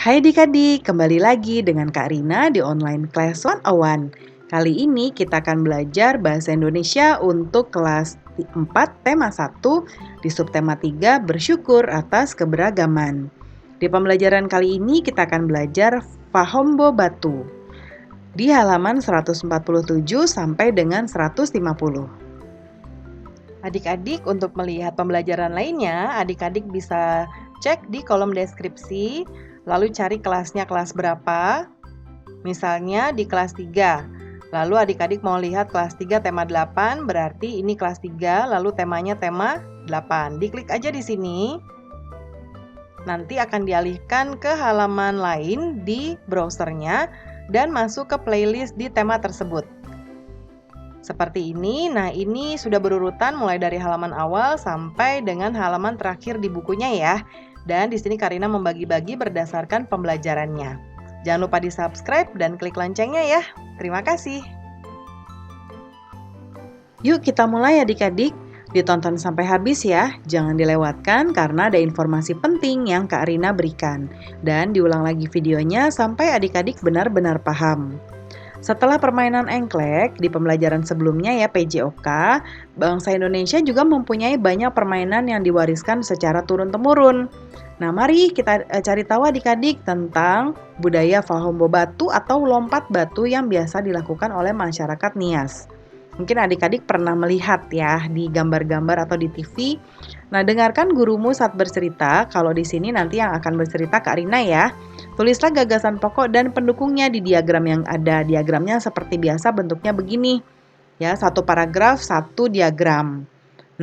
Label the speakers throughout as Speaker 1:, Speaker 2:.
Speaker 1: Hai adik-adik, kembali lagi dengan Kak Rina di Online Class 101. Kali ini kita akan belajar Bahasa Indonesia untuk kelas 4 tema 1 di subtema 3 bersyukur atas keberagaman. Di pembelajaran kali ini kita akan belajar Fahombo Batu di halaman 147 sampai dengan 150. Adik-adik, untuk melihat pembelajaran lainnya, adik-adik bisa cek di kolom deskripsi, lalu cari kelasnya kelas berapa. Misalnya di kelas 3. Lalu adik-adik mau lihat kelas 3 tema 8, berarti ini kelas 3, lalu temanya tema 8. Diklik aja di sini. Nanti akan dialihkan ke halaman lain di browsernya dan masuk ke playlist di tema tersebut. Seperti ini. Nah, ini sudah berurutan mulai dari halaman awal sampai dengan halaman terakhir di bukunya ya. Dan di sini Karina membagi-bagi berdasarkan pembelajarannya. Jangan lupa di-subscribe dan klik loncengnya ya. Terima kasih. Yuk kita mulai adik-adik. Ditonton sampai habis ya. Jangan dilewatkan karena ada informasi penting yang Kak Rina berikan. Dan diulang lagi videonya sampai adik-adik benar-benar paham. Setelah permainan engklek di pembelajaran sebelumnya ya PJOK, bangsa Indonesia juga mempunyai banyak permainan yang diwariskan secara turun-temurun. Nah, mari kita cari tahu adik-adik tentang budaya Fahombo Batu atau lompat batu yang biasa dilakukan oleh masyarakat Nias. Mungkin adik-adik pernah melihat ya di gambar-gambar atau di TV. Nah, dengarkan gurumu saat bercerita. Kalau di sini nanti yang akan bercerita Kak Rina ya. Tulislah gagasan pokok dan pendukungnya di diagram yang ada. Diagramnya seperti biasa bentuknya begini. Ya, satu paragraf, satu diagram.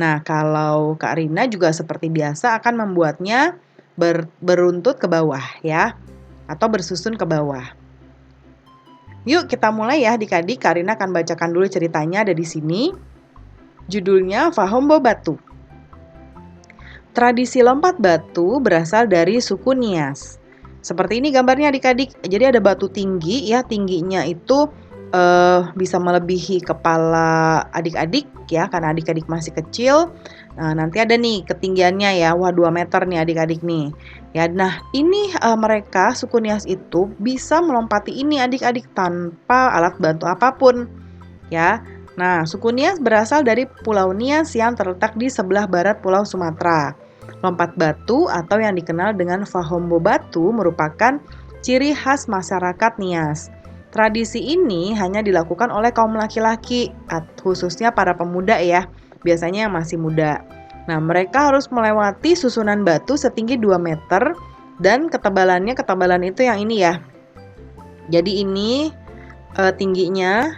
Speaker 1: Nah, kalau Kak Rina juga seperti biasa akan membuatnya beruntut ke bawah ya. Atau bersusun ke bawah. Yuk kita mulai ya adik-adik. Kak Rina akan bacakan dulu ceritanya ada di sini. Judulnya Fahombo Batu. Tradisi lompat batu berasal dari suku Nias. Seperti ini gambarnya adik-adik. Jadi ada batu tinggi ya, tingginya itu bisa melebihi kepala adik-adik ya, karena adik-adik masih kecil. Nah, nanti ada nih ketinggiannya ya, wah 2 meter nih adik-adik nih. Ya, nah ini mereka suku Nias itu bisa melompati ini adik-adik tanpa alat bantu apapun ya. Nah, suku Nias berasal dari Pulau Nias yang terletak di sebelah barat Pulau Sumatera. Lompat batu atau yang dikenal dengan Fahombo Batu merupakan ciri khas masyarakat Nias. Tradisi ini hanya dilakukan oleh kaum laki-laki, khususnya para pemuda ya, biasanya yang masih muda. Nah, mereka harus melewati susunan batu setinggi 2 meter dan ketabalan itu yang ini ya. Jadi ini tingginya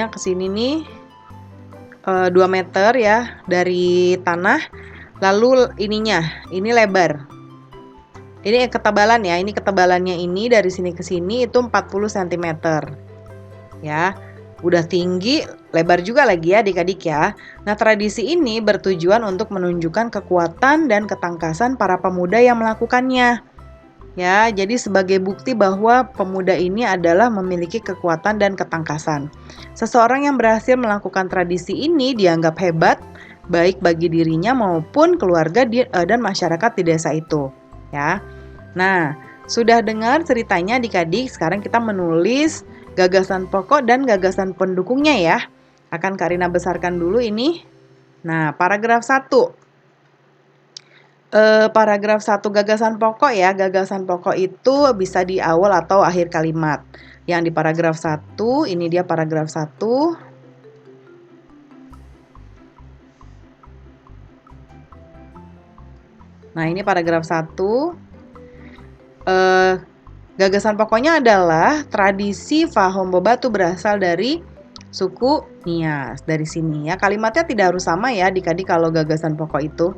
Speaker 1: ke sini nih 2 meter ya dari tanah. Lalu ini lebar. Ini ketebalan ya, ini ketebalannya ini dari sini ke sini itu 40 cm. Ya, udah tinggi, lebar juga lagi ya adik-adik ya. Nah, tradisi ini bertujuan untuk menunjukkan kekuatan dan ketangkasan para pemuda yang melakukannya. Ya, jadi sebagai bukti bahwa pemuda ini adalah memiliki kekuatan dan ketangkasan. Seseorang yang berhasil melakukan tradisi ini dianggap hebat, baik bagi dirinya maupun keluarga dan masyarakat di desa itu. Ya, nah sudah dengar ceritanya adik-adik. Sekarang kita menulis gagasan pokok dan gagasan pendukungnya ya. Akan Kak Rina besarkan dulu ini. Nah, paragraf 1. Paragraf 1 gagasan pokok ya. Gagasan pokok itu bisa di awal atau akhir kalimat. Yang di paragraf 1, ini dia paragraf 1. Nah, ini paragraf 1. Gagasan pokoknya adalah tradisi Fahombo Batu berasal dari suku Nias. Dari sini ya. Kalimatnya tidak harus sama ya adik-adik kalau gagasan pokok itu.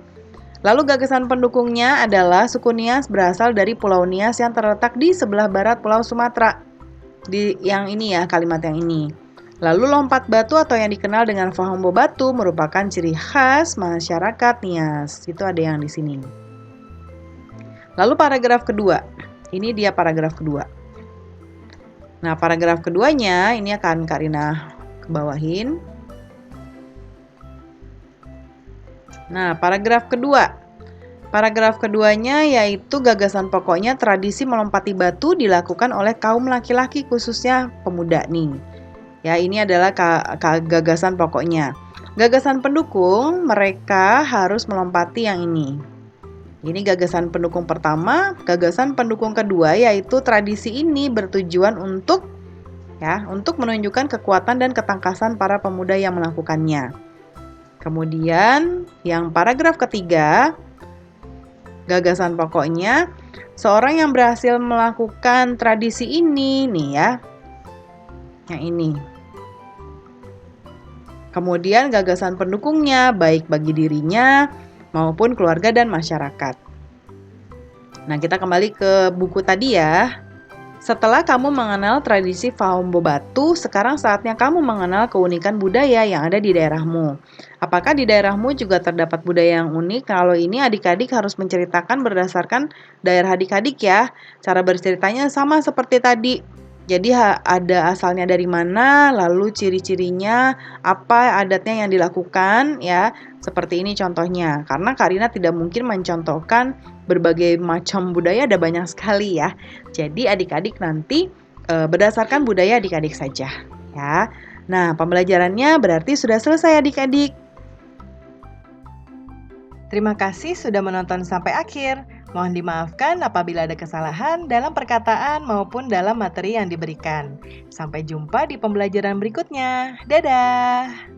Speaker 1: Lalu gagasan pendukungnya adalah suku Nias berasal dari Pulau Nias yang terletak di sebelah barat Pulau Sumatera. Di yang ini ya, kalimat yang ini. Lalu lompat batu atau yang dikenal dengan Fahombo Batu merupakan ciri khas masyarakat Nias. Itu ada yang di sini. Lalu paragraf kedua. Ini dia paragraf kedua. Nah, paragraf keduanya ini akan Kak Rina kebawahin. Nah, paragraf kedua. Paragraf keduanya yaitu gagasan pokoknya tradisi melompati batu dilakukan oleh kaum laki-laki khususnya pemuda nih. Ya, ini adalah gagasan pokoknya. Gagasan pendukung, mereka harus melompati yang ini. Ini gagasan pendukung pertama, gagasan pendukung kedua yaitu tradisi ini bertujuan untuk menunjukkan kekuatan dan ketangkasan para pemuda yang melakukannya. Kemudian yang paragraf ketiga, gagasan pokoknya, seorang yang berhasil melakukan tradisi ini nih ya, yang ini. Kemudian gagasan pendukungnya baik bagi dirinya maupun keluarga dan masyarakat. Nah, kita kembali ke buku tadi ya. Setelah kamu mengenal tradisi Fauombo Batu, sekarang saatnya kamu mengenal keunikan budaya yang ada di daerahmu. Apakah di daerahmu juga terdapat budaya yang unik? Kalau ini adik-adik harus menceritakan berdasarkan daerah adik-adik ya. Cara berceritanya sama seperti tadi. Jadi ada asalnya dari mana, lalu ciri-cirinya, apa adatnya yang dilakukan ya. Seperti ini contohnya. Karena Karina tidak mungkin mencontohkan berbagai macam budaya, ada banyak sekali ya. Jadi adik-adik nanti berdasarkan budaya adik-adik saja ya. Nah, pembelajarannya berarti sudah selesai adik-adik. Terima kasih sudah menonton sampai akhir. Mohon dimaafkan apabila ada kesalahan dalam perkataan maupun dalam materi yang diberikan. Sampai jumpa di pembelajaran berikutnya. Dadah!